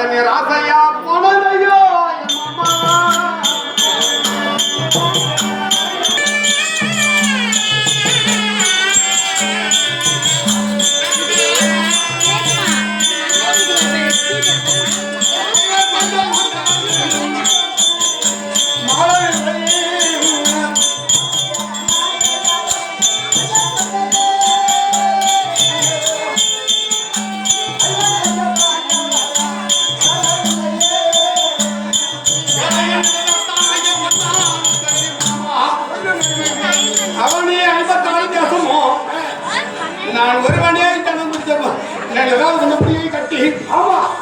அதனை ராசையா போனதையோ நான் ஒருவனே தனம் முடிச்சேன் கட்டி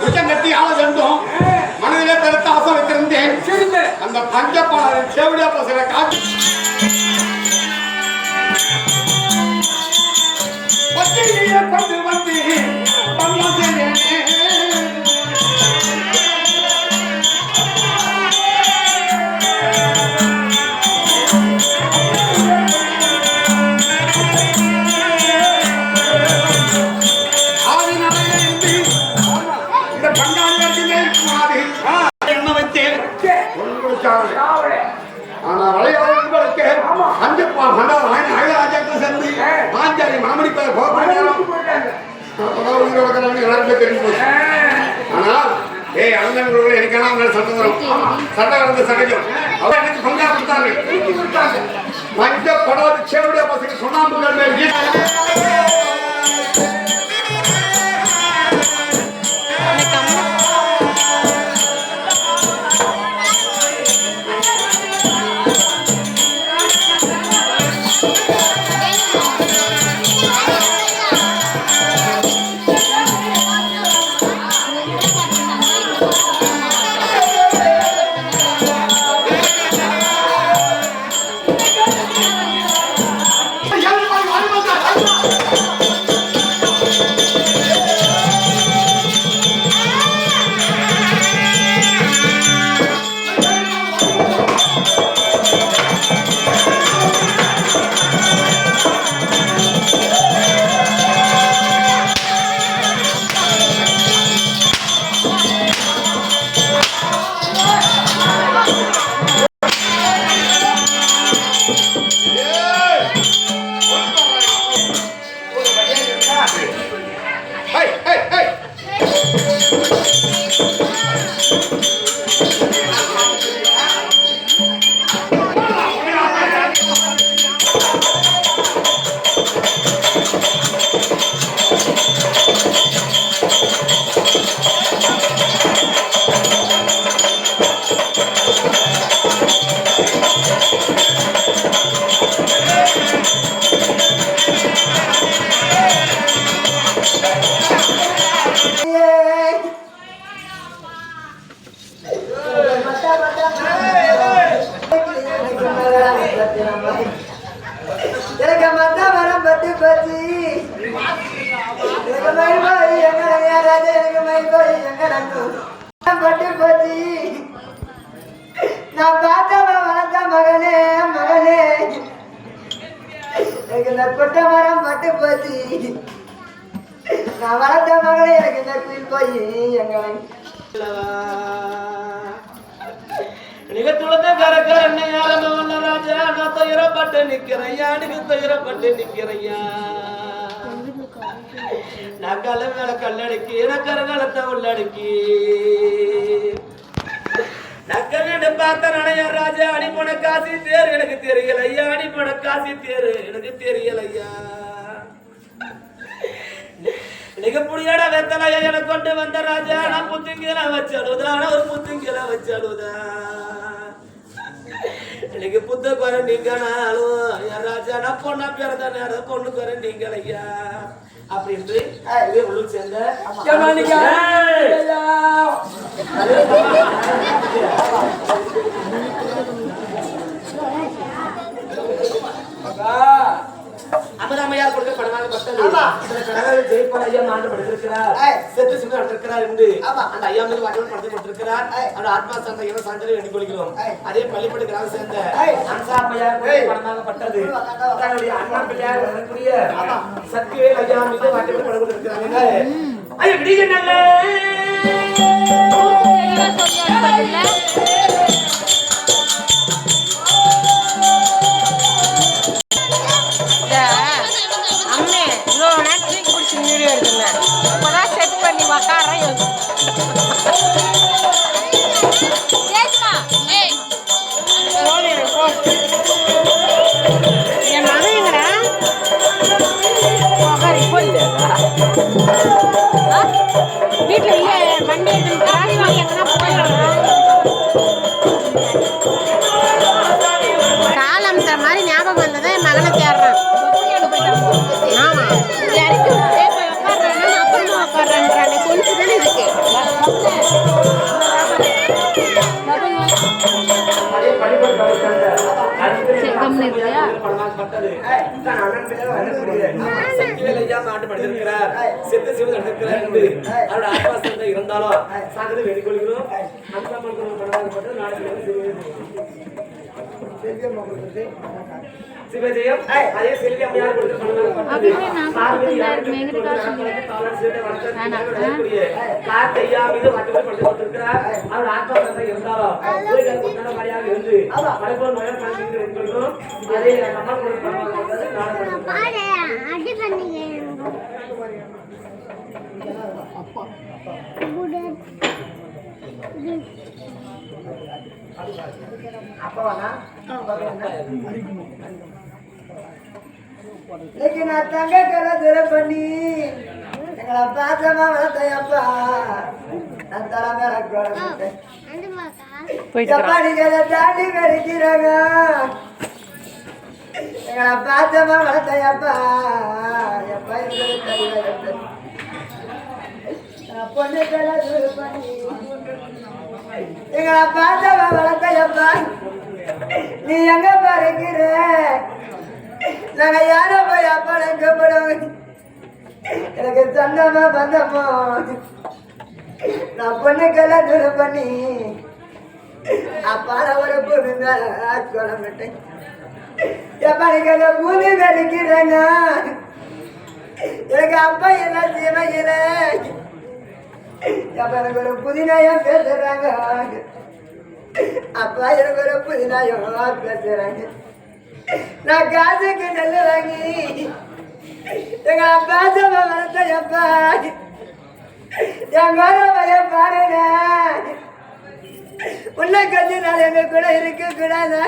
உச்சம் கட்டி ஆள வேண்டும் மனதிலே பெருத்த ஆசை வைத்திருந்தேன் அந்த பஞ்சப்பாளர் சேவடியா பசங்களை காட்டி கொண்டு வந்து ஆனா வளையாளர்களுக்கு அஞ்சப்பா மண்டலம் சேர்ந்து பாஞ்சாலி மாமணிப்பார் எல்லாருமே தெரிஞ்சு போச்சு. ஆனா அண்ணன்களோட எனக்கெல்லாம் சண்டை நடந்த சகஜம் அவர் எனக்கு பங்கா கொடுத்தாங்க. மஞ்ச படாது சேவடியா பசங்க சுண்ணாம்புகள் மேல் நான் பார்த்தவ வளர்த்த மகனே மகனே எனக்கு இந்த கொட்ட மரம் பட்டு போச்சு. நான் வளர்த்த மகனே எனக்கு இந்த குயில் போய் எங்களை நிகழ்த்துளத்தை கறக்கிற என்னையால ராஜா நான் துயரப்பட்டு நிக்கிறையா எனக்கு துயரப்பட்டு நிக்கிறையா நான் கல்ல மேல கல்லடுக்கி கருகாலத்தை உள்ளடுக்கி நக்கன்னு பார்த்த நனைய ராஜா அடிப்பட காசி தேர் எனக்கு தெரியலையா அடிப்பட காசி தேர் எனக்கு தெரியலையா இன்னைக்கு புடியாட வெத்தலையா எனக்கு கொண்டு வந்த ராஜா நான் புத்திங்கில வச்சடுதா ஒரு புத்திங்கில வச்சடுதா இன்னைக்கு புத்த குறை நீங்கனாலும் என் ராஜா நான் பொண்ணா பிறந்த நேரம் பொண்ணு குறை நீங்களையா அப்படின்ட்டு உள்ளூர் சேர்ந்த அமராமையார் கொடுக்க படமாக பட்டது ஜெயிப்பால் ஐயா ஆண்டு படுத்திருக்கிறார் செத்து சின்ன நடத்திருக்கிறார் என்று அந்த ஐயா மீது வாக்கியம் படுத்தி கொடுத்திருக்கிறார் அந்த ஆத்மா சார்ந்த இன சான்றிதழ் எண்ணிக்கொள்கிறோம். அதே பள்ளிப்பட்டு கிராம சேர்ந்த அம்சாமையார் படமாக பட்டது தன்னுடைய அண்ணா பிள்ளையார் வரக்கூடிய சக்திவேல் ஐயா மீது வாக்கியம் படம் கொடுத்திருக்கிறாங்க. ஐயா விடுங்க நல்ல இருந்தாலும் சாகரை வெளிக்கொள்கிறோம். சிவஜெயம் அதே செல்வி அம்மையார் கொடுத்து கார்த்தையா மீது மட்டும் பட்டு கொடுத்திருக்கிறார். அவர் ஆத்மா இருந்தாலும் மரியாதை இருந்து மலைப்போர் மயம் பண்ணி வெளிக்கொள்கிறோம். அதே அம்மா கொடுத்து நான் தங்க கரை துரை பண்ணி எங்களை பாசமா வளர்த்தையப்பா நான் தலைமையில ஜப்பானிகளை தாண்டி வெடிக்கிறாங்க எங்களை பாசமா வளர்த்தையப்பா என் பயிர்களை பொண்ணுகளை துரை பண்ணி எங்களை பாசமா வளர்த்தையப்பா நீ எங்க பறக்கிற நாங்க யாரோ போய் அப்பாட கூப்பிடுவோம் எனக்கு சொந்தமா பந்தமோ நான் பொண்ணுக்கெல்லாம் துரு பண்ணி அப்பாட ஒரு பொண்ணு குழம்பிட்டேன் எப்பாடிக்கல பூமி வெடிக்கிறேங்க எனக்கு அப்பா எல்லாம் சீமையில அப்ப எனக்கு ஒரு புதினாயம் பேசுறாங்க அப்பா எனக்கு ஒரு புதினாயம் பேசுறாங்க நான் காசுக்கு நெல் வாங்கி எங்க அப்பா வளர்த்தையப்பா என் கோரவைய பாருங்க உன்னை கொஞ்ச நாள் எங்க கூட இருக்க கூடாது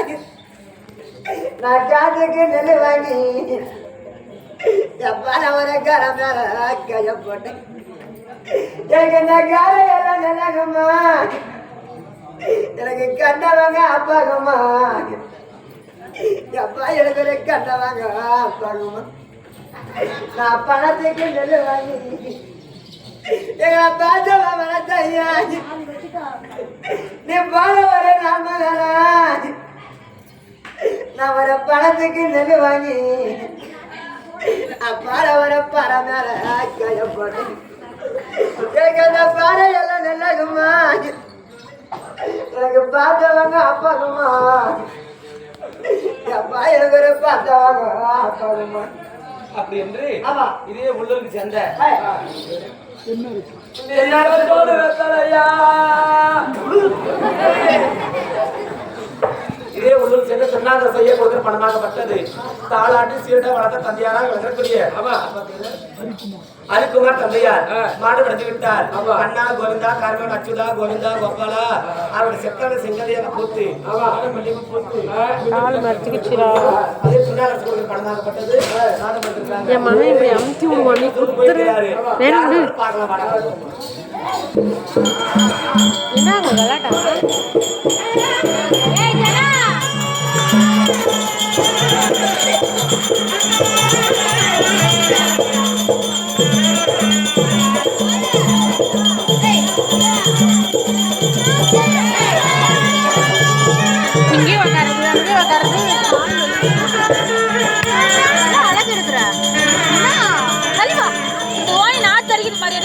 நான் காசுக்கு நெல் வாங்கி எப்பா நான் ஒரு கார மேல கைய போட்டேன் எனக்கு இந்த காரை எல்லாம் நல்லாகுமா எனக்கு கண்டவங்க அப்பாகுமா அப்பா எனக்கு ஒரு கண்டவங்க அப்பாகுமா நான் பணத்துக்கு நெல் வாங்கி எங்க பாஜவா வளர்த்தையா நீ போன ஒரு நாமலா நான் ஒரு பணத்துக்கு நெல் வாங்கி அப்பாட ஒரு பணம் மேல கைய போட்டேன் எனக்கு அந்த பாறை எல்லாம் நல்லாகுமா எனக்கு பார்த்தவங்க அப்பாகுமா அப்பா எனக்கு ஒரு பார்த்தவங்க அப்பாகுமா அப்படி என்று இதே உள்ளூருக்கு சேர்ந்த இதே உள்ளூர் சேர்ந்த சொன்னாங்க செய்ய கொடுக்கிற பணமாகப்பட்டது தாளாட்டு சீரட வளர்த்த தந்தையாராக விளக்கக்கூடிய அரிக்குமார் தந்தையார் மாடு படுத்து விட்டார். அண்ணா கோவிந்தா கார்மன் அச்சுதா கோவிந்தா கோபாலா அவருடைய செக்கான செங்கதையாக போட்டு போட்டு அதே சொன்னாங்க பணமாகப்பட்டது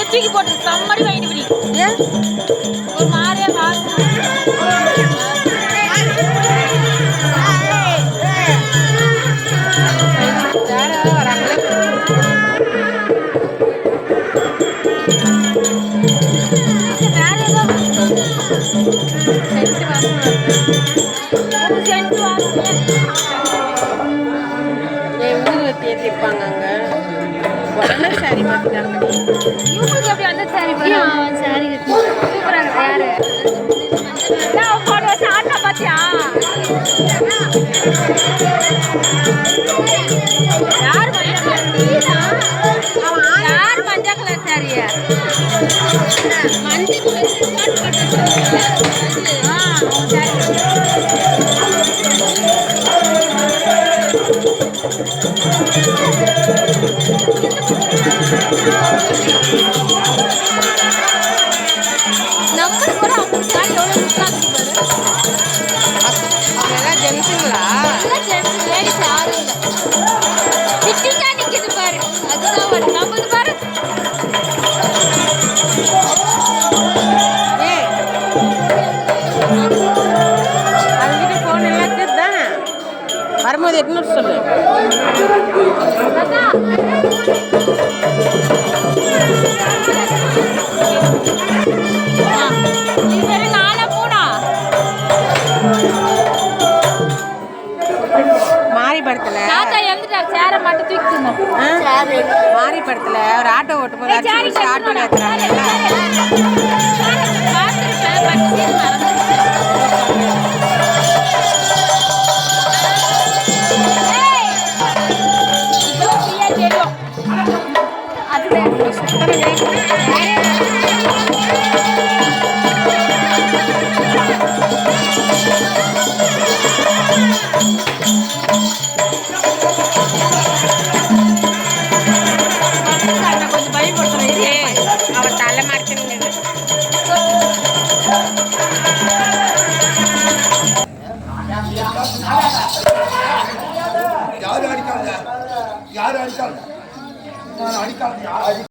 தூக்கி போட்டு சம்மடி வாங்கிட்டு பிடி ஒரு மாதிரியா வராங்களே தேத்திருப்பாங்க அங்க உடனே சாரி மாத்திட்டாங்க. இவங்களுக்கு எப்படி அந்த சாரி வரும்? சாரி சூப்பராக யாரு போன வருஷம் ஆட்டா பாத்தியா? யார் யார் மஞ்சள் கலர் சாரியா? மஞ்சள் நம்பர் கூட அவங்க சாரி எவ்வளோ அதெல்லாம் ஜென்ஸுங்களா? லேடிஸ் யாரும் இல்லை. ஃபிட்டிங்கா நிற்கிது பாரு, அதுதான் ஒரு நம்மளுக்கு பாரு. அதுக்கிட்ட ஃபோன் எல்லாத்துக்கு தானே வரும்போது எட்நூறு சொல்லு. இது சரி நாளா போனா மாறி படத்துல தாத்தா எழுந்துட்டார். சேரை மட்டும் தூக்கிக்கணும். மாறி படத்துல ஒரு ஆட்டோ ஓட்டும் போது ஆட்டோ ஏத்துறாங்க. கொஞ்சம் பயப்படுத்துறேன். அவன் தலை மறைச்சுன்னு யாரு அடிக்காங்க? யாரு அடிக்காங்க? நான் அடிக்காங்க. யாரு